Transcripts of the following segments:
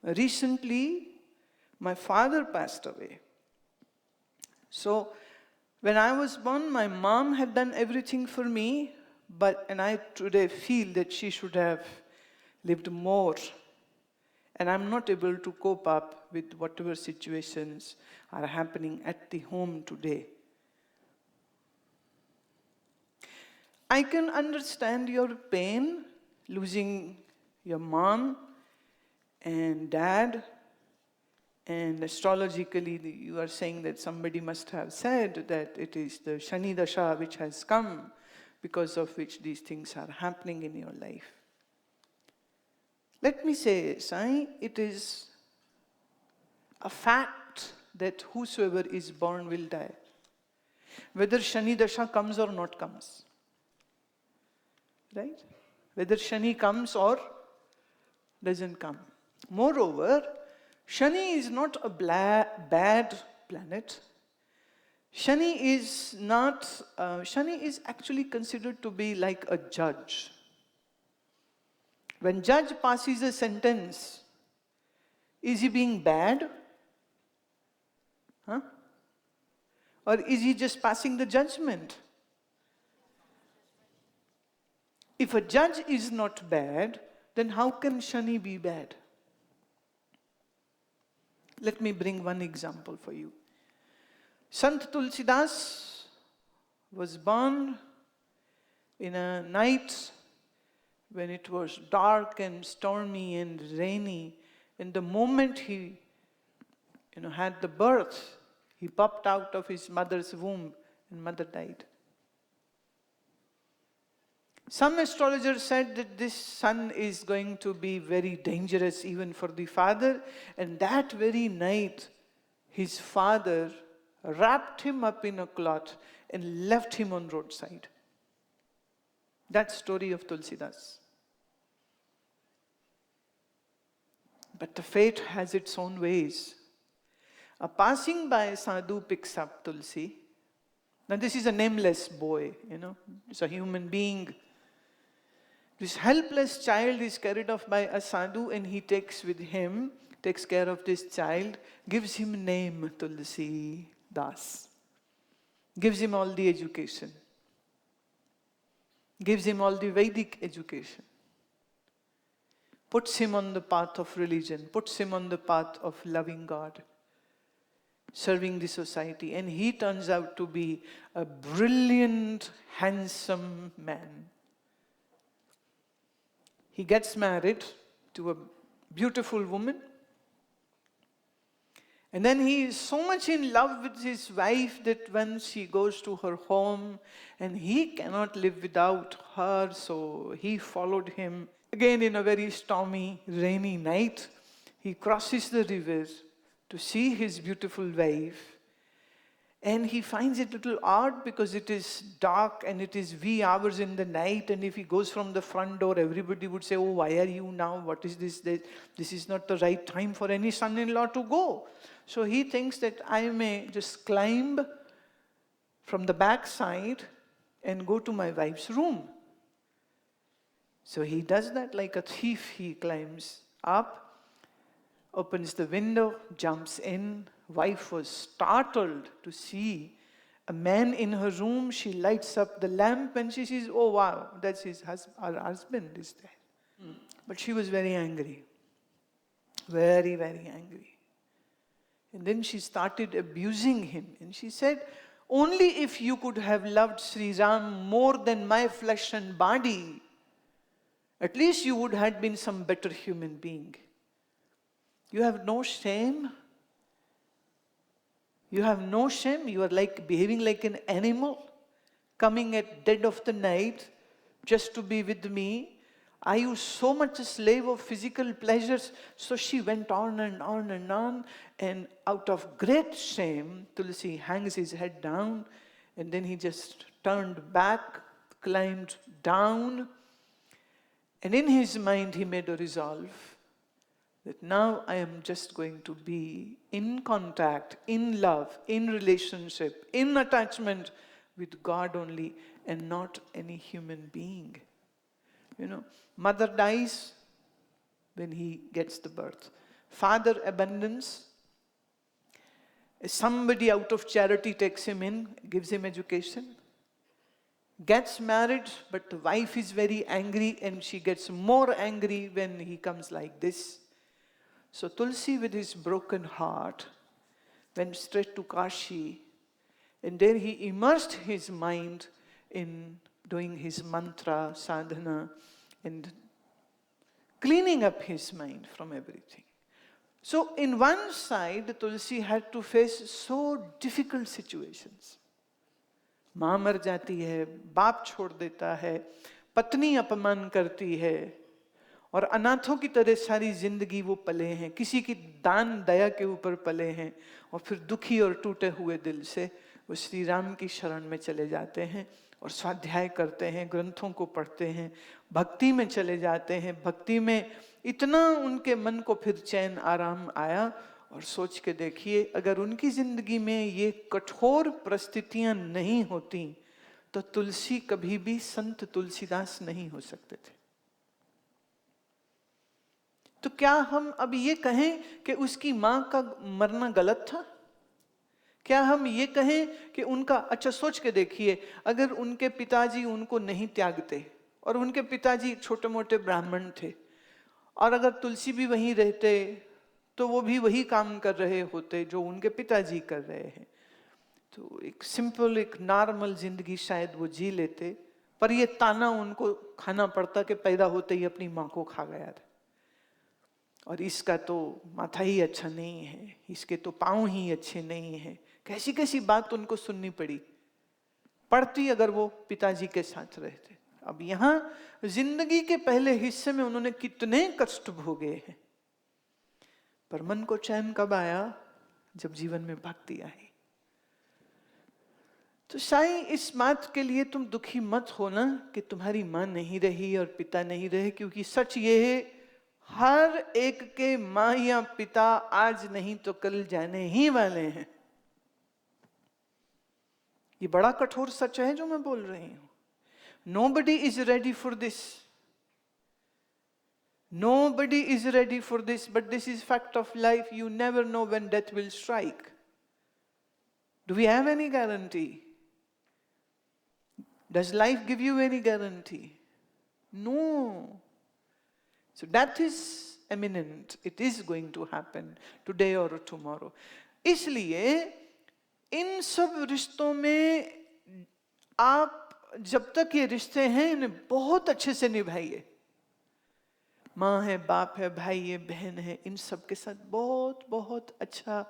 Recently, my father passed away. So, when I was born, my mom had done everything for me, and I today feel that she should have lived more. And I'm not able to cope up with whatever situations are happening at the home today. I can understand your pain, losing your mom and dad. And astrologically, you are saying that somebody must have said that it is the Shani Dasha which has come, because of which these things are happening in your life. Let me say, Sai, it is a fact that whosoever is born will die, whether Shani Dasha comes or not comes. Right? Whether Shani comes or doesn't come. Moreover, Shani is not a bad planet. Shani is actually considered to be like a judge. When judge passes a sentence, is he being bad? Huh? Or is he just passing the judgment? If a judge is not bad, then how can Shani be bad? Let me bring one example for you. Sant Tulsidas was born in a night when it was dark and stormy and rainy. And the moment he had the birth, he popped out of his mother's womb and mother died. Some astrologers said that this son is going to be very dangerous even for the father, and that very night his father wrapped him up in a cloth and left him on roadside. That story of Tulsidas. But the fate has its own ways. A passing by sadhu picks up Tulsi. Now this is a nameless boy, it's a human being. This helpless child is carried off by a sadhu, and he takes care of this child, gives him name Tulsi Das, gives him all the education, gives him all the Vedic education, puts him on the path of religion, puts him on the path of loving God, serving the society, and he turns out to be a brilliant, handsome man. He gets married to a beautiful woman. And then he is so much in love with his wife that when she goes to her home, and he cannot live without her, so he followed him. Again, in a very stormy, rainy night, he crosses the river to see his beautiful wife. And he finds it a little odd because it is dark and it is wee hours in the night. And if he goes from the front door, everybody would say, "Oh, why are you now? What is this? This is not the right time for any son-in-law to go." So he thinks that I may just climb from the back side and go to my wife's room. So he does that like a thief. He climbs up, opens the window, jumps in. Wife was startled to see a man in her room. She lights up the lamp and she says, "Oh wow, that's her husband is there." But she was very angry. Very, very angry. And then she started abusing him. And she said, "Only if you could have loved Sri Ram more than my flesh and body, at least you would have been some better human being. You have no shame. You have no shame. You are like behaving like an animal, coming at dead of the night just to be with me. Are you so much a slave of physical pleasures?" So she went on and on and on. And out of great shame, Tulsi hangs his head down. And then he just turned back, climbed down. And in his mind, he made a resolve that now I am just going to be in contact, in love, in relationship, in attachment with God only and not any human being. Mother dies when he gets the birth. Father abandons. Somebody out of charity takes him in, gives him education. Gets married, but the wife is very angry, and she gets more angry when he comes like this. So Tulsi, with his broken heart, went straight to Kashi, and there he immersed his mind in doing his mantra, sadhana, and cleaning up his mind from everything. So in one side, Tulsi had to face so difficult situations. माँ मर जाती है, बाप छोड़ देता है, पत्नी अपमान करती है, और अनाथों की तरह सारी जिंदगी वो पले हैं, किसी की दान दया के ऊपर पले हैं, और फिर दुखी और टूटे हुए दिल से वो श्री राम की शरण में चले जाते हैं और स्वाध्याय करते हैं, ग्रंथों को पढ़ते हैं, भक्ति में चले जाते हैं। भक्ति में इतना उनके मन को फिर चैन आराम आया। और सोच के देखिए, अगर उनकी जिंदगी में ये कठोर परिस्थितियां नहीं होती तो तुलसी कभी भी संत तुलसीदास नहीं हो सकते थे। तो क्या हम अब ये कहें कि उसकी मां का मरना गलत था? क्या हम ये कहें कि उनका, अच्छा सोच के देखिए, अगर उनके पिताजी उनको नहीं त्यागते, और उनके पिताजी छोटे मोटे ब्राह्मण थे, और अगर तुलसी भी वहीं रहते तो वो भी वही काम कर रहे होते जो उनके पिताजी कर रहे हैं, तो एक सिंपल, एक नॉर्मल जिंदगी शायद वो जी लेते। पर ये ताना उनको खाना पड़ता कि पैदा होते ही अपनी माँ को खा गया था, और इसका तो माथा ही अच्छा नहीं है, इसके तो पाँव ही अच्छे नहीं है। कैसी कैसी बात उनको सुननी पड़ती अगर वो पिताजी के साथ रहते। अब यहाँ जिंदगी के पहले हिस्से में उन्होंने कितने कष्ट भोगे हैं, पर मन को चैन कब आया? जब जीवन में भक्ति आई। तो साईं, इस बात के लिए तुम दुखी मत होना कि तुम्हारी मां नहीं रही और पिता नहीं रहे, क्योंकि सच ये है, हर एक के मां या पिता आज नहीं तो कल जाने ही वाले हैं। ये बड़ा कठोर सच है जो मैं बोल रही हूं। Nobody is ready for this. Nobody is ready for this, but this is fact of life. You never know when death will strike. Do we have any guarantee? Does life give you any guarantee? No. So death is imminent. It is going to happen today or tomorrow. इसलिए इन सब रिश्तों में आप जब तक ये रिश्ते हैं इन्हें बहुत अच्छे से निभाइए। माँ है, बाप है, भाई है, बहन है, इन सब के साथ बहुत बहुत अच्छा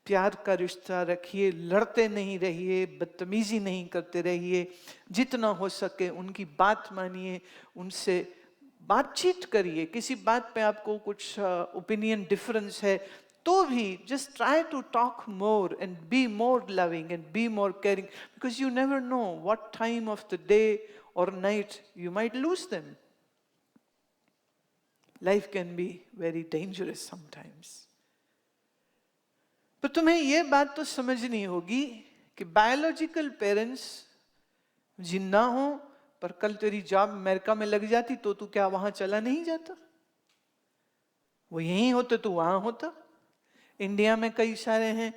प्यार का रिश्ता रखिए। लड़ते नहीं रहिए, बदतमीजी नहीं करते रहिए, जितना हो सके उनकी बात मानिए, उनसे बातचीत करिए। किसी बात पे आपको कुछ ओपिनियन डिफरेंस है तो भी just try to talk more and be more loving and be more caring, because you never know what time of the day or night you might lose them. Life can be very dangerous sometimes. पर तुम्हें ये बात तो समझनी होगी कि biological parents जिंदा हो, पर कल तेरी जॉब अमेरिका में लग जाती तो तू क्या वहां चला नहीं जाता? वो यहीं होते तो वहां होता। इंडिया में कई सारे हैं,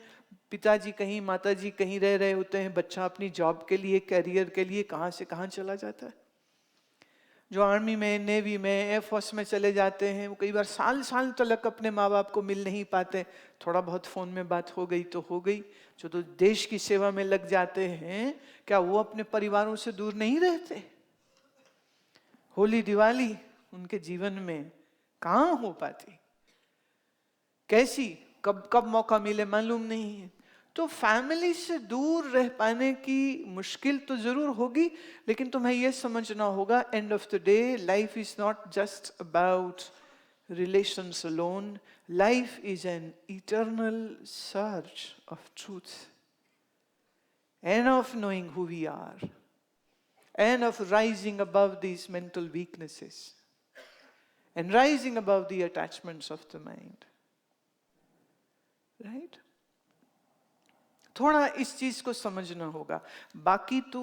पिताजी कहीं, माताजी कहीं रह रहे होते हैं, बच्चा अपनी जॉब के लिए, कैरियर के लिए कहां से कहां चला जाता है। जो आर्मी में, नेवी में, एयरफोर्स में चले जाते हैं, वो कई बार साल साल तक अपने माँ बाप को मिल नहीं पाते। थोड़ा बहुत फोन में बात हो गई तो हो गई। जो तो देश की सेवा में लग जाते हैं, क्या वो अपने परिवारों से दूर नहीं रहते? होली दिवाली उनके जीवन में कहाँ हो पाती, कैसी कब कब मौका मिले मालूम नहीं है। तो फैमिली से दूर रह पाने की मुश्किल तो जरूर होगी, लेकिन तुम्हें यह समझना होगा, end of the day life is not just about relations alone. Life is an eternal search of truth and of knowing who we are and of rising above these mental weaknesses and rising above the attachments of the mind. Right? थोड़ा इस चीज को समझना होगा। बाकी तू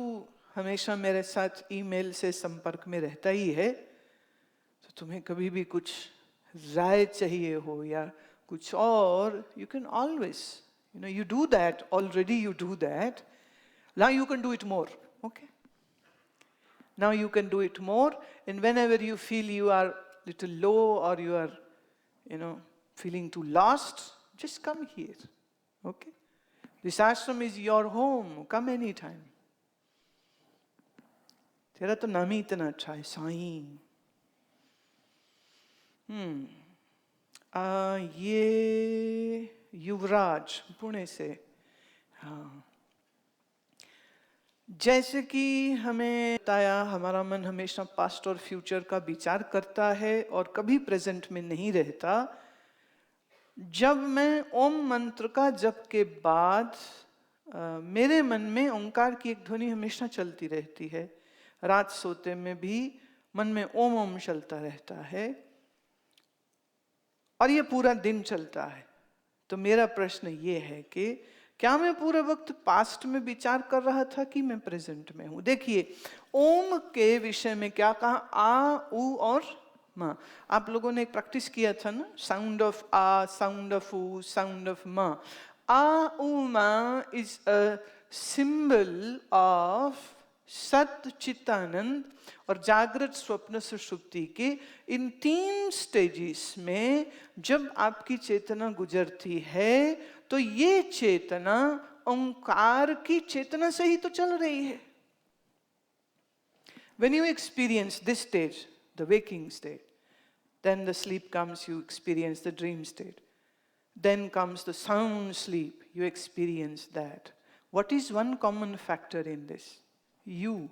हमेशा मेरे साथ ईमेल से संपर्क में रहता ही है, तो तुम्हें कभी भी कुछ राय चाहिए हो या कुछ और, you can always, you do that, already you do that. Now you can do it more, okay? Now you can do it more, and whenever you feel you are little low or you are, feeling too lost, just come here, okay? This ashram is your home, come anytime. तेरा तो नाम ही इतना अच्छा है, साईं. ये युवराज पुणे से. हाँ, जैसे कि हमें बताया, हमारा मन हमेशा पास्ट और फ्यूचर का विचार करता है और कभी प्रेजेंट में नहीं रहता. जब मैं ओम मंत्र का जप के बाद मेरे मन में ओंकार की एक ध्वनि हमेशा चलती रहती है. रात सोते में भी मन में ओम ओम चलता रहता है और ये पूरा दिन चलता है. तो मेरा प्रश्न ये है कि क्या मैं पूरे वक्त पास्ट में विचार कर रहा था कि मैं प्रेजेंट में हूं? देखिए, ओम के विषय में क्या कहा, आ, उ और मा. आप लोगों ने एक प्रैक्टिस किया था ना, साउंड ऑफ आ, साउंड ऑफ उ, साउंड ऑफ मा. आ, उ, मा इज अ सिंबल ऑफ सत, चित्तानंद और जागृत, स्वप्न, सुषुप्ति के इन 3 स्टेजेस में जब आपकी चेतना गुजरती है तो ये चेतना ओंकार की चेतना से ही तो चल रही है. When you experience this stage, the waking state, then the sleep comes, you experience the dream state. Then comes the sound sleep, you experience that. What is one common factor in this? You.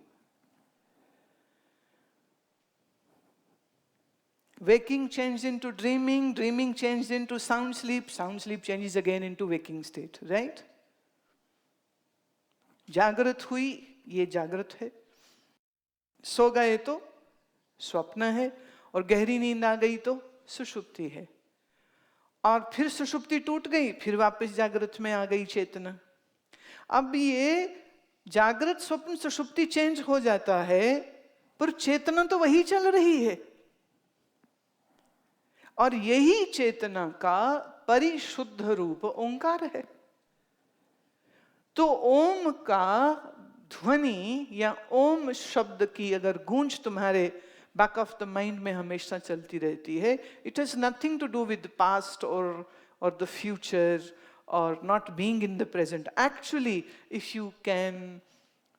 Waking changed into dreaming, dreaming changed into sound sleep changes again into waking state, right? जागृत हुई, ये जागृत है. सो गए तो स्वप्न है, और गहरी नींद आ गई तो सुषुप्ति है. और फिर सुषुप्ति टूट गई, फिर वापस जागृत में आ गई चेतना. अब ये जागृत, स्वप्न, सुषुप्ति चेंज हो जाता है, पर चेतना तो वही चल रही है. और यही चेतना का परिशुद्ध रूप ओंकार है. तो ओम का ध्वनि या ओम शब्द की अगर गूंज तुम्हारे बैक ऑफ द माइंड में हमेशा चलती रहती है, it has nothing to do with past और the future or not being in the present. Actually, if you can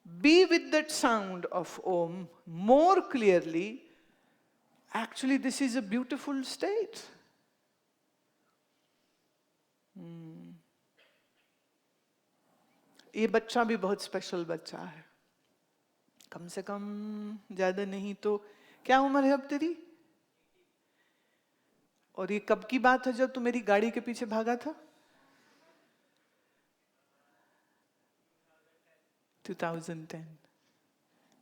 be with that sound of Om more clearly, actually this is a beautiful state. ये बच्चा भी बहुत special बच्चा है. कम से कम ज्यादा नहीं तो क्या उम्र है अब तेरी? और ये कब की बात है जब तू मेरी गाड़ी के पीछे भागा था? 2010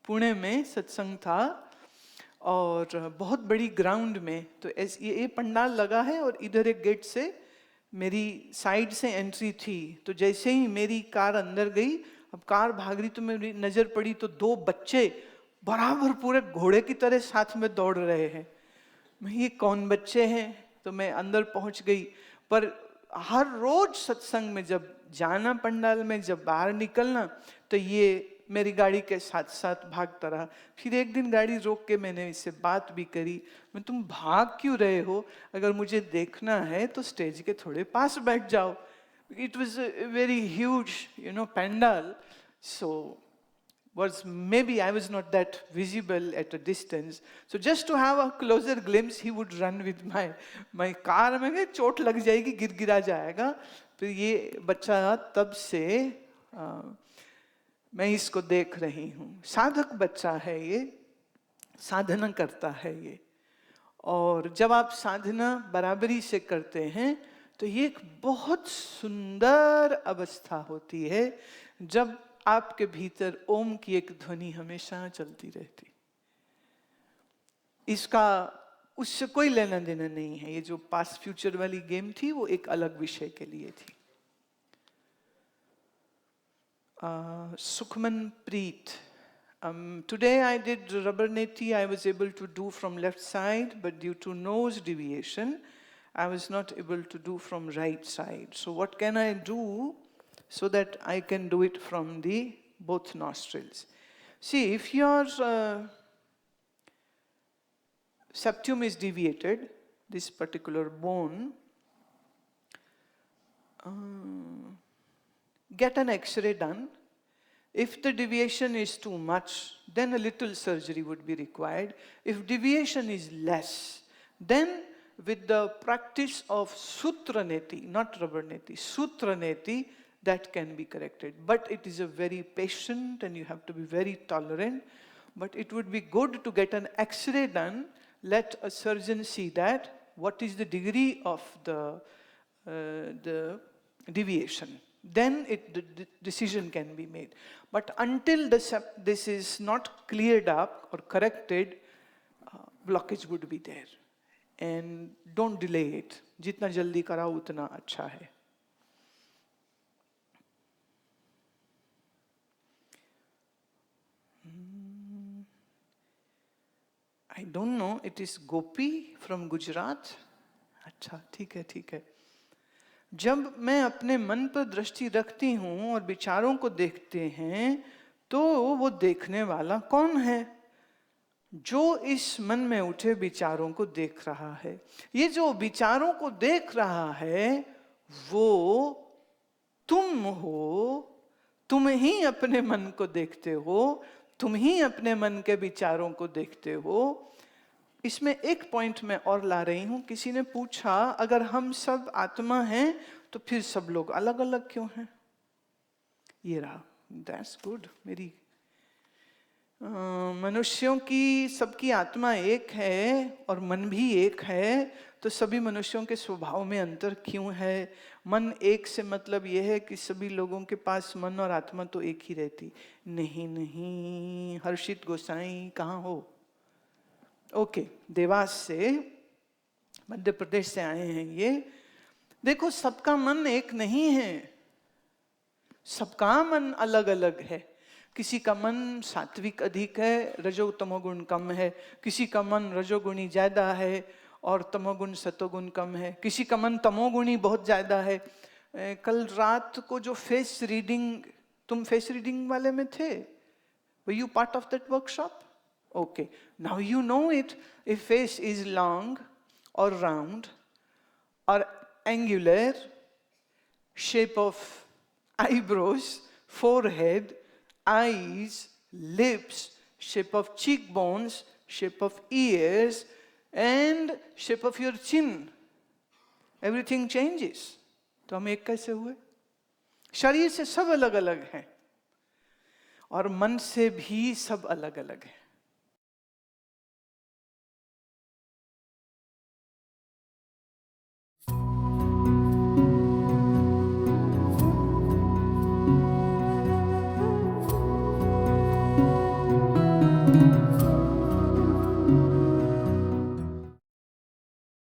पुणे में सत्संग था और बहुत बड़ी ग्राउंड में. तो ये पंडाल लगा है और इधर एक गेट से मेरी साइड से एंट्री थी. तो जैसे ही मेरी कार अंदर गई, अब कार भाग रही तो मेरी नजर पड़ी तो 2 बच्चे बराबर पूरे घोड़े की तरह साथ में दौड़ रहे हैं. मैं ये कौन बच्चे हैं? तो मैं अंदर पहुंच गई. पर हर रोज सत्संग में जब जाना, पंडाल में जब बाहर निकलना, तो ये मेरी गाड़ी के साथ साथ भागता रहा. फिर एक दिन गाड़ी रोक के मैंने इससे बात भी करी. मैं, तुम भाग क्यों रहे हो? अगर मुझे देखना है तो स्टेज के थोड़े पास बैठ जाओ. It was very huge pandal. So was maybe I was not that visible at a distance. So just to have a closer glimpse, he would run with my car. में कहा चोट लग जाएगी, गिरा जाएगा. फिर ये बच्चा तब से मैं इसको देख रही हूँ. साधक बच्चा है ये, साधना करता है ये. और जब आप साधना बराबरी से करते हैं तो ये एक बहुत सुंदर अवस्था होती है जब आपके भीतर ओम की एक ध्वनि हमेशा चलती रहती. इसका उससे कोई लेना देना नहीं है. ये जो पास्ट फ्यूचर वाली गेम थी वो एक अलग विषय के लिए थी. Sukhman Preet. Today I did rubber neti. I was able to do from left side, but due to nose deviation, I was not able to do from right side. So what can I do so that I can do it from the both nostrils? See, if your septum is deviated, this particular bone, get an X-ray done. If the deviation is too much, then a little surgery would be required. If deviation is less, then with the practice of Sutra Neti, not Rubber Neti, Sutra Neti, that can be corrected. But it is a very patient and you have to be very tolerant. But it would be good to get an X-ray done, let a surgeon see that, what is the degree of the deviation. Then the decision can be made. But until this is not cleared up or corrected, blockage would be there. And don't delay it. जितना जल्दी कराओ उतना अच्छा है. I don't know, it is Gopi from Gujarat. अच्छा, ठीक है, ठीक है. जब मैं अपने मन पर दृष्टि रखती हूँ और विचारों को देखते हैं, तो वो देखने वाला कौन है? जो इस मन में उठे विचारों को देख रहा है. ये जो विचारों को देख रहा है, वो तुम हो. तुम ही अपने मन को देखते हो, तुम ही अपने मन के विचारों को देखते हो. इसमें एक पॉइंट मैं और ला रही हूं. किसी ने पूछा, अगर हम सब आत्मा हैं तो फिर सब लोग अलग अलग क्यों हैं? ये रहा. That's good. मेरी मनुष्यों की सबकी आत्मा एक है और मन भी एक है, तो सभी मनुष्यों के स्वभाव में अंतर क्यों है? मन एक से मतलब यह है कि सभी लोगों के पास मन और आत्मा तो एक ही रहती. नहीं नहीं, हर्षित गोसाई कहाँ हो? ओके, देवास से, मध्य प्रदेश से आए हैं ये. देखो, सबका मन एक नहीं है, सबका मन अलग अलग है. किसी का मन सात्विक अधिक है, रजो तमोगुण कम है. किसी का मन रजोगुणी ज्यादा है और तमोगुण सतोगुण कम है. किसी का मन तमोगुणी बहुत ज्यादा है. कल रात को जो फेस रीडिंग, तुम फेस रीडिंग वाले में थे? Were you part of that workshop? Okay, now you know it. If face is long or round or angular, shape of eyebrows, forehead, eyes, lips, shape of cheekbones, shape of ears, and shape of your chin, everything changes. तो हम एक कैसे हुए? शरीर से सब अलग अलग हैं और मन से भी सब अलग अलग हैं.